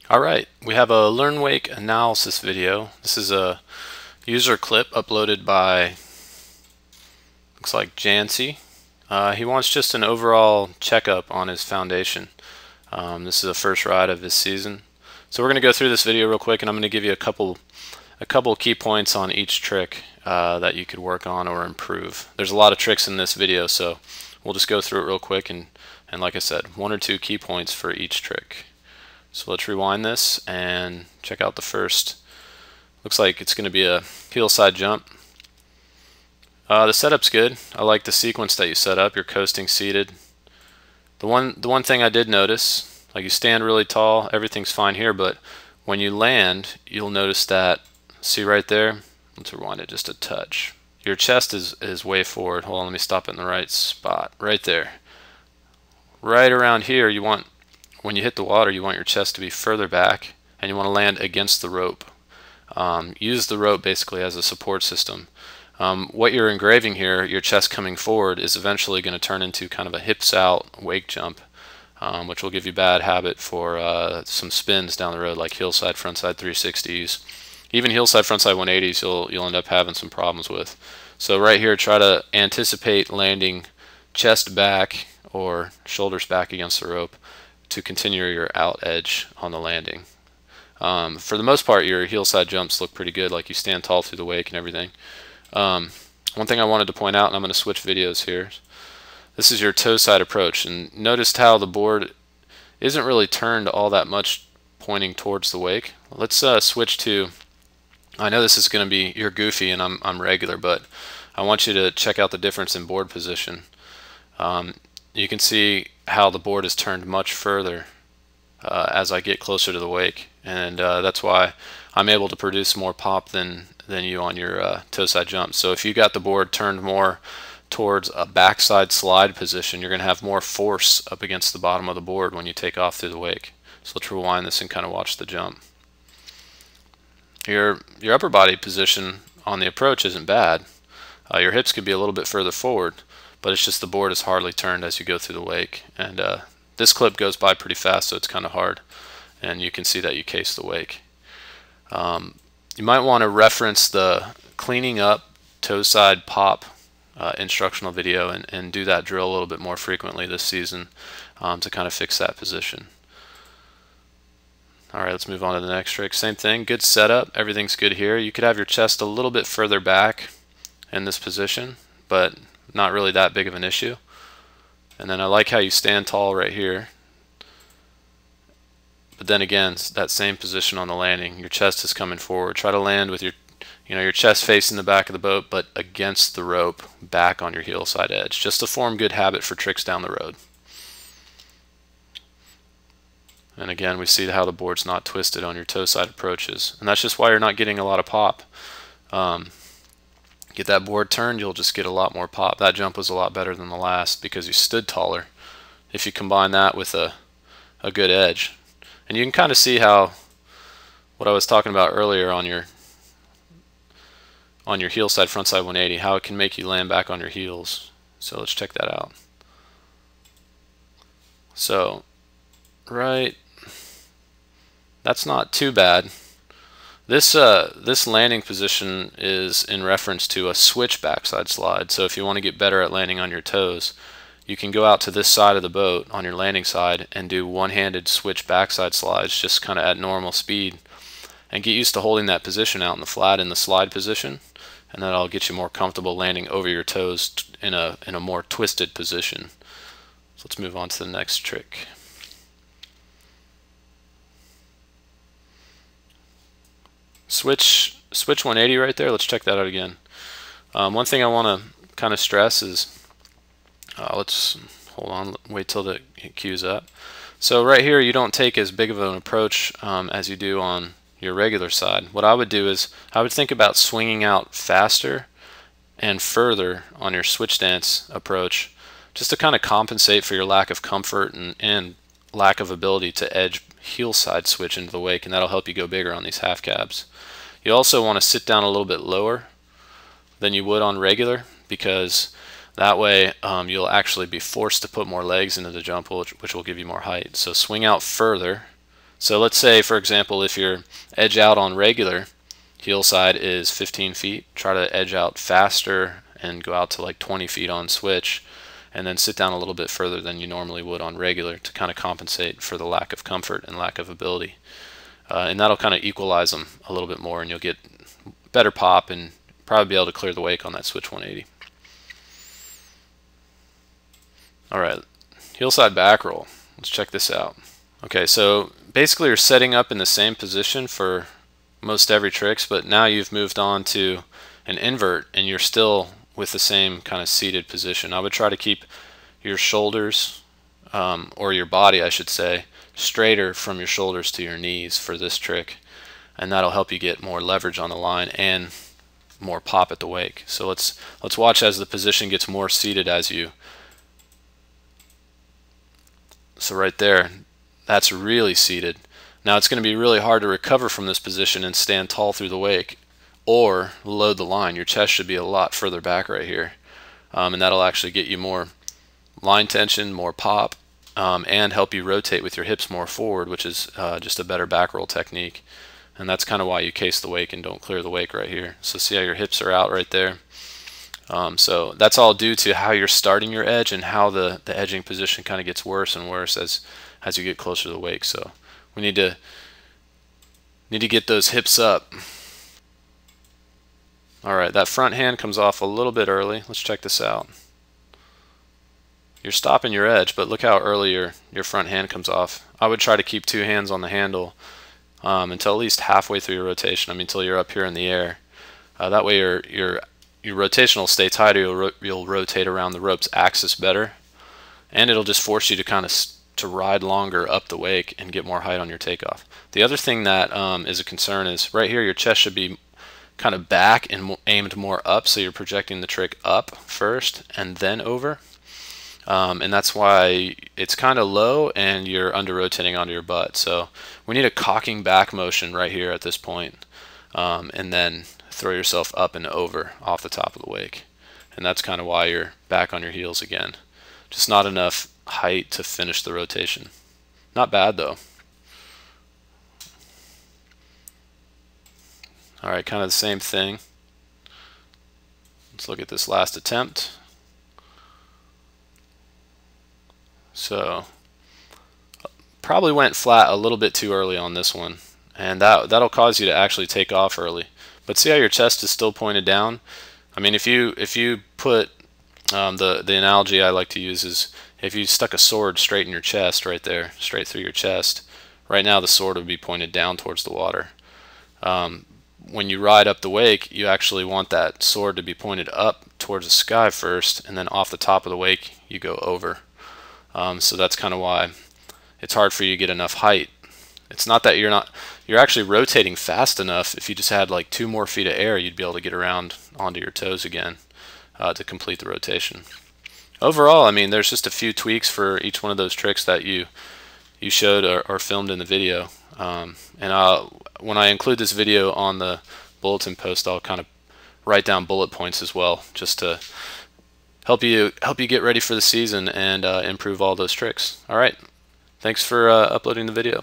Alright, we have a LearnWake analysis video. This is a user clip uploaded by, looks like janzy. He wants just an overall checkup on his foundation. This is the first ride of his season. So we're going to go through this video real quick, and I'm going to give you a couple key points on each trick that you could work on or improve. There's a lot of tricks in this video, so we'll just go through it real quick, and like I said, 1 or 2 key points for each trick. So let's rewind this and check out the first. Looks like it's going to be a heel side jump. The setup's good. I like the sequence that you set up. You're coasting seated. The one thing I did notice, like you stand really tall, everything's fine here, but when you land, you'll notice that, see right there? Let's rewind it just a touch. Your chest is way forward. Hold on, let me stop it in the right spot. Right there. Right around here, you want, when you hit the water, you want your chest to be further back, and you want to land against the rope. Use the rope basically as a support system. What you're engraving here, your chest coming forward, is eventually going to turn into kind of a hips out wake jump, which will give you bad habit for some spins down the road, like hillside frontside 360s. Even hillside frontside 180s you'll end up having some problems with. So right here, try to anticipate landing chest back or shoulders back against the rope to continue your out edge on the landing. For the most part, your heel side jumps look pretty good, like you stand tall through the wake and everything. One thing I wanted to point out, and I'm going to switch videos here, this is your toe side approach, and notice how the board isn't really turned all that much pointing towards the wake. Let's switch to, I know this is going to be, you're goofy and I'm regular, but I want you to check out the difference in board position. You can see how the board is turned much further as I get closer to the wake, and that's why I'm able to produce more pop than you on your toe side jump. So if you got the board turned more towards a backside slide position, you're going to have more force up against the bottom of the board when you take off through the wake. So let's rewind this and kind of watch the jump. Your upper body position on the approach isn't bad. Your hips could be a little bit further forward, but it's just the board is hardly turned as you go through the wake. And this clip goes by pretty fast, so it's kind of hard, and you can see that you case the wake. You might want to reference the cleaning up toe side pop instructional video and do that drill a little bit more frequently this season to kind of fix that position. Alright, let's move on to the next trick. Same thing, good setup, everything's good here. You could have your chest a little bit further back in this position, but not really that big of an issue. And then I like how you stand tall right here. But then again, that same position on the landing, your chest is coming forward. Try to land with your chest facing the back of the boat, but against the rope, back on your heel side edge, just to form good habit for tricks down the road. And again, we see how the board's not twisted on your toe side approaches, and that's just why you're not getting a lot of pop. Get that board turned, you'll just get a lot more pop. That jump was a lot better than the last because you stood taller. If you combine that with a good edge, and you can kind of see how what I was talking about earlier on your heel side frontside 180, how it can make you land back on your heels. So let's check that out. So right, that's not too bad. This landing position is in reference to a switch backside slide. So if you want to get better at landing on your toes, you can go out to this side of the boat on your landing side and do one-handed switch backside slides just kind of at normal speed, and get used to holding that position out in the flat in the slide position, and that'll get you more comfortable landing over your toes in a more twisted position. So let's move on to the next trick. Switch 180 right there. Let's check that out again. One thing I want to kind of stress is, let's hold on, wait till it cues up. So right here, you don't take as big of an approach as you do on your regular side. What I would do is I would think about swinging out faster and further on your switch stance approach, just to kind of compensate for your lack of comfort and lack of ability to edge heel side switch into the wake, and that'll help you go bigger on these half cabs. You also want to sit down a little bit lower than you would on regular, because that way you'll actually be forced to put more legs into the jump, which will give you more height. So swing out further So let's say, for example, if your edge out on regular heel side is 15 feet, try to edge out faster and go out to like 20 feet on switch, and then sit down a little bit further than you normally would on regular to kind of compensate for the lack of comfort and lack of ability. And that'll kind of equalize them a little bit more, and you'll get better pop and probably be able to clear the wake on that switch 180. Alright, heel side back roll. Let's check this out. Okay, so basically you're setting up in the same position for most every tricks, but now you've moved on to an invert and you're still with the same kind of seated position. I would try to keep your shoulders, or your body I should say, straighter from your shoulders to your knees for this trick, and that'll help you get more leverage on the line and more pop at the wake. So let's watch as the position gets more seated as you. So right there, that's really seated. Now it's going to be really hard to recover from this position and stand tall through the wake or load the line. Your chest should be a lot further back right here, and that'll actually get you more line tension, more pop, and help you rotate with your hips more forward, which is just a better back roll technique. And that's kind of why you case the wake and don't clear the wake right here. So see how your hips are out right there? So that's all due to how you're starting your edge and how the edging position kind of gets worse and worse as you get closer to the wake. So we need to get those hips up. Alright, that front hand comes off a little bit early. Let's check this out. You're stopping your edge, but look how early your front hand comes off. I would try to keep two hands on the handle until at least halfway through your rotation. I mean, until you're up here in the air. That way your rotation will stay tighter. You'll rotate around the rope's axis better, and it'll just force you to kind of to ride longer up the wake and get more height on your takeoff. The other thing that is a concern is right here your chest should be kind of back and aimed more up, so you're projecting the trick up first and then over. And that's why it's kind of low and you're under rotating onto your butt. So we need a cocking back motion right here at this point, and then throw yourself up and over off the top of the wake. And that's kind of why you're back on your heels again. Just not enough height to finish the rotation. Not bad though. Alright, kind of the same thing. Let's look at this last attempt. So probably went flat a little bit too early on this one, and that'll cause you to actually take off early. But see how your chest is still pointed down? I mean, if you put the analogy I like to use is if you stuck a sword straight in your chest right there, straight through your chest, right now the sword would be pointed down towards the water. When you ride up the wake, you actually want that sword to be pointed up towards the sky first, and then off the top of the wake you go over. So that's kind of why it's hard for you to get enough height. It's not that you're actually rotating fast enough. If you just had like 2 more feet of air, you'd be able to get around onto your toes again to complete the rotation. Overall, I mean, there's just a few tweaks for each one of those tricks that you showed or filmed in the video. And when I include this video on the bulletin post, I'll kind of write down bullet points as well, just to help you get ready for the season and improve all those tricks. All right, thanks for uploading the video.